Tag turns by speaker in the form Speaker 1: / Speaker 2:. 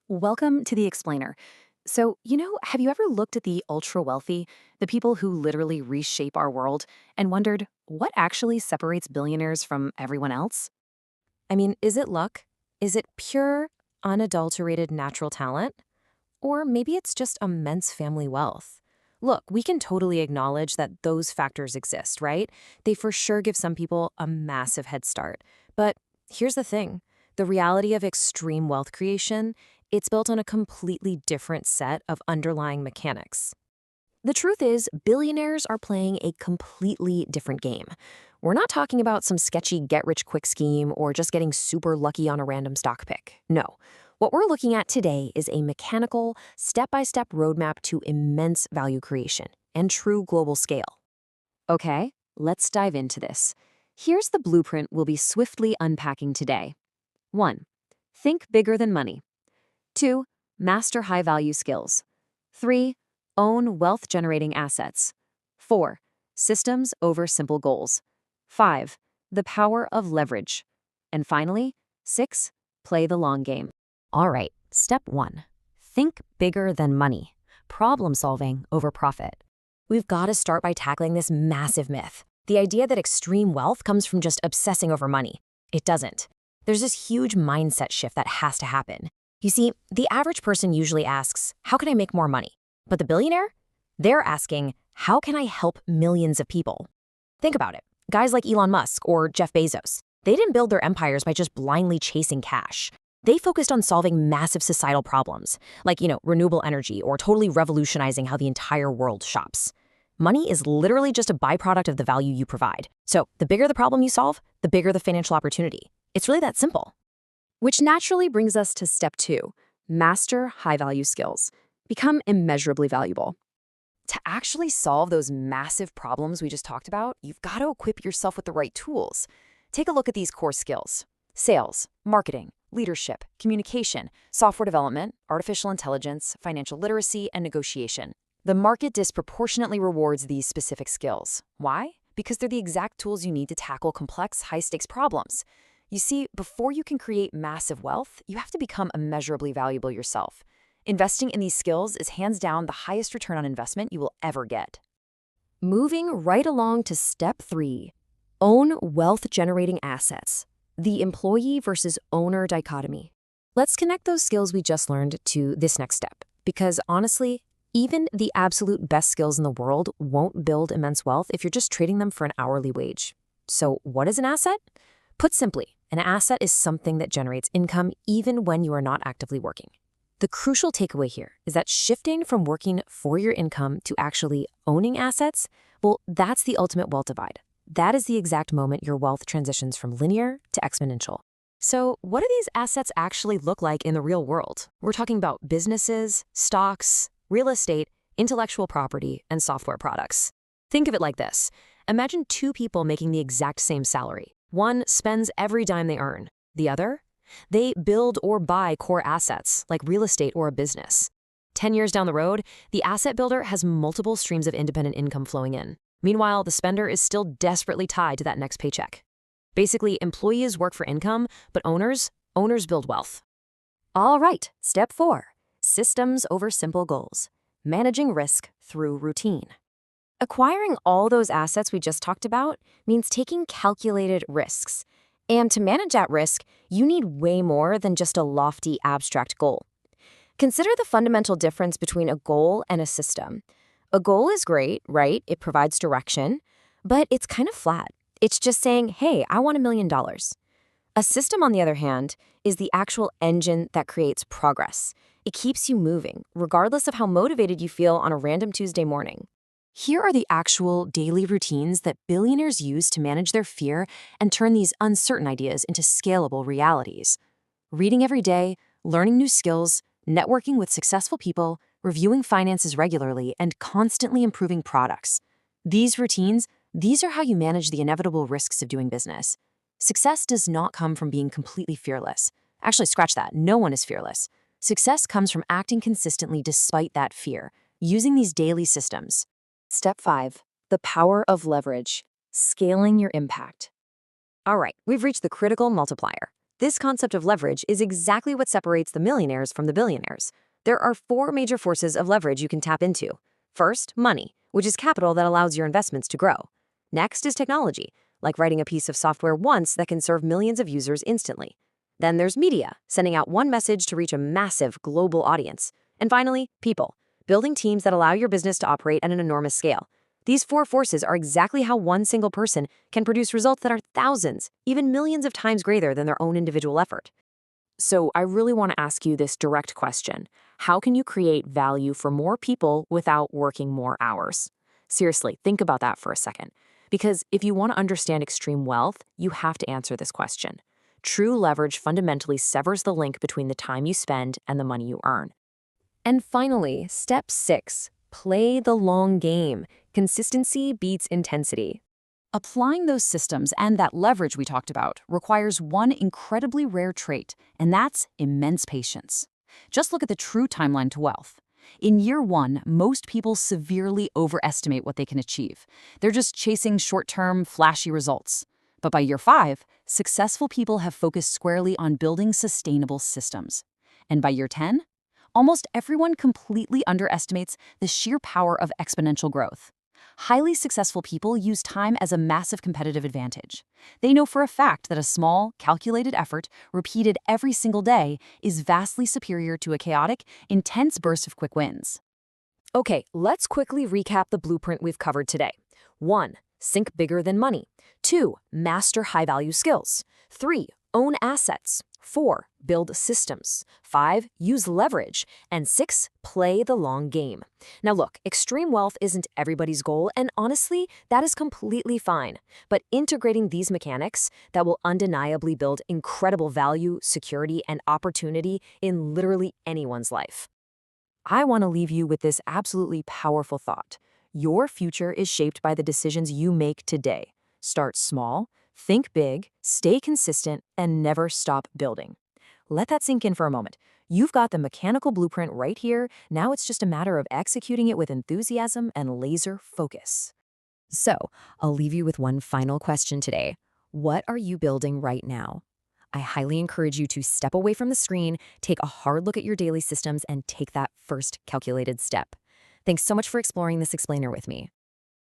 Speaker 1: Welcome to the Explainer. Have you ever looked at the ultra wealthy, the people who literally reshape our world, and wondered what actually separates billionaires from everyone else?
Speaker 2: I mean, is it luck? Is it pure, unadulterated natural talent? Or maybe it's just immense family wealth? Look, we can totally acknowledge that those factors exist, right? They for sure give some people a massive head start. But here's the thing. The reality of extreme wealth creation, it's built on a completely different set of underlying mechanics. The truth is, billionaires are playing a completely different game. We're not talking about some sketchy get-rich-quick scheme or just getting super lucky on a random stock pick. No. What we're looking at today is a mechanical, step-by-step roadmap to immense value creation and true global scale. Okay, let's dive into this. Here's the blueprint we'll be swiftly unpacking today. 1. Think bigger than money. 2. Master high-value skills. 3. Own wealth-generating assets. 4. Systems over simple goals. 5. The power of leverage. And finally, 6. Play the long game. All right, step 1. Think bigger than money. Problem solving over profit. We've got to start by tackling this massive myth. The idea that extreme wealth comes from just obsessing over money. It doesn't. There's this huge mindset shift that has to happen. You see, the average person usually asks, how can I make more money? But the billionaire? They're asking, how can I help millions of people? Think about it. Guys like Elon Musk or Jeff Bezos, they didn't build their empires by just blindly chasing cash. They focused on solving massive societal problems, like, renewable energy or totally revolutionizing how the entire world shops. Money is literally just a byproduct of the value you provide. So the bigger the problem you solve, the bigger the financial opportunity. It's really that simple. Which naturally brings us to step 2, master high-value skills. Become immeasurably valuable. To actually solve those massive problems we just talked about, you've got to equip yourself with the right tools. Take a look at these core skills: sales, marketing, leadership, communication, software development, artificial intelligence, financial literacy, and negotiation. The market disproportionately rewards these specific skills. Why? Because they're the exact tools you need to tackle complex, high-stakes problems. You see, before you can create massive wealth, you have to become immeasurably valuable yourself. Investing in these skills is hands down the highest return on investment you will ever get. Moving right along to step 3, own wealth-generating assets. The employee versus owner dichotomy. Let's connect those skills we just learned to this next step, because honestly, even the absolute best skills in the world won't build immense wealth if you're just trading them for an hourly wage. So what is an asset? Put simply, an asset is something that generates income even when you are not actively working. The crucial takeaway here is that shifting from working for your income to actually owning assets, well, that's the ultimate wealth divide. That is the exact moment your wealth transitions from linear to exponential. So what do these assets actually look like in the real world? We're talking about businesses, stocks, real estate, intellectual property, and software products. Think of it like this. Imagine 2 people making the exact same salary. One spends every dime they earn. The other? They build or buy core assets, like real estate or a business. 10 years down the road, the asset builder has multiple streams of independent income flowing in. Meanwhile, the spender is still desperately tied to that next paycheck. Basically, employees work for income, but owners build wealth. All right, step 4, systems over simple goals. Managing risk through routine. Acquiring all those assets we just talked about means taking calculated risks. And to manage that risk, you need way more than just a lofty, abstract goal. Consider the fundamental difference between a goal and a system. A goal is great, right? It provides direction, but it's kind of flat. It's just saying, hey, I want $1 million. A system, on the other hand, is the actual engine that creates progress. It keeps you moving, regardless of how motivated you feel on a random Tuesday morning. Here are the actual daily routines that billionaires use to manage their fear and turn these uncertain ideas into scalable realities. Reading every day, learning new skills, networking with successful people, reviewing finances regularly, and constantly improving products. These routines, these are how you manage the inevitable risks of doing business. Success does not come from being completely fearless. Actually, scratch that. No one is fearless. Success comes from acting consistently despite that fear, using these daily systems. Step 5, the power of leverage, scaling your impact. All right, we've reached the critical multiplier. This concept of leverage is exactly what separates the millionaires from the billionaires. There are four major forces of leverage you can tap into. First, money, which is capital that allows your investments to grow. Next is technology, like writing a piece of software once that can serve millions of users instantly. Then there's media, sending out one message to reach a massive global audience. And finally, people, building teams that allow your business to operate at an enormous scale. These four forces are exactly how one single person can produce results that are thousands, even millions of times greater than their own individual effort.
Speaker 1: So I really want to ask you this direct question. How can you create value for more people without working more hours? Seriously, think about that for a second. Because if you want to understand extreme wealth, you have to answer this question. True leverage fundamentally severs the link between the time you spend and the money you earn.
Speaker 2: And finally, step 6, play the long game. Consistency beats intensity.
Speaker 1: Applying those systems and that leverage we talked about requires one incredibly rare trait, and that's immense patience. Just look at the true timeline to wealth. In year one, most people severely overestimate what they can achieve. They're just chasing short-term, flashy results. But by year 5, successful people have focused squarely on building sustainable systems. And by year 10, almost everyone completely underestimates the sheer power of exponential growth. Highly successful people use time as a massive competitive advantage. They know for a fact that a small, calculated effort, repeated every single day, is vastly superior to a chaotic, intense burst of quick wins.
Speaker 2: Okay, let's quickly recap the blueprint we've covered today. 1. Think bigger than money. 2. Master high-value skills. 3. Own assets. 4. Build systems. 5. Use leverage. And 6. Play the long game. Now look, extreme wealth isn't everybody's goal, and honestly, that is completely fine. But integrating these mechanics that will undeniably build incredible value, security, and opportunity in literally anyone's life. I want to leave you with this absolutely powerful thought. Your future is shaped by the decisions you make today. Start small, think big, stay consistent, and never stop building. Let that sink in for a moment. You've got the mechanical blueprint right here. Now it's just a matter of executing it with enthusiasm and laser focus. So, I'll leave you with one final question today. What are you building right now? I highly encourage you to step away from the screen, take a hard look at your daily systems, and take that first calculated step. Thanks so much for exploring this explainer with me.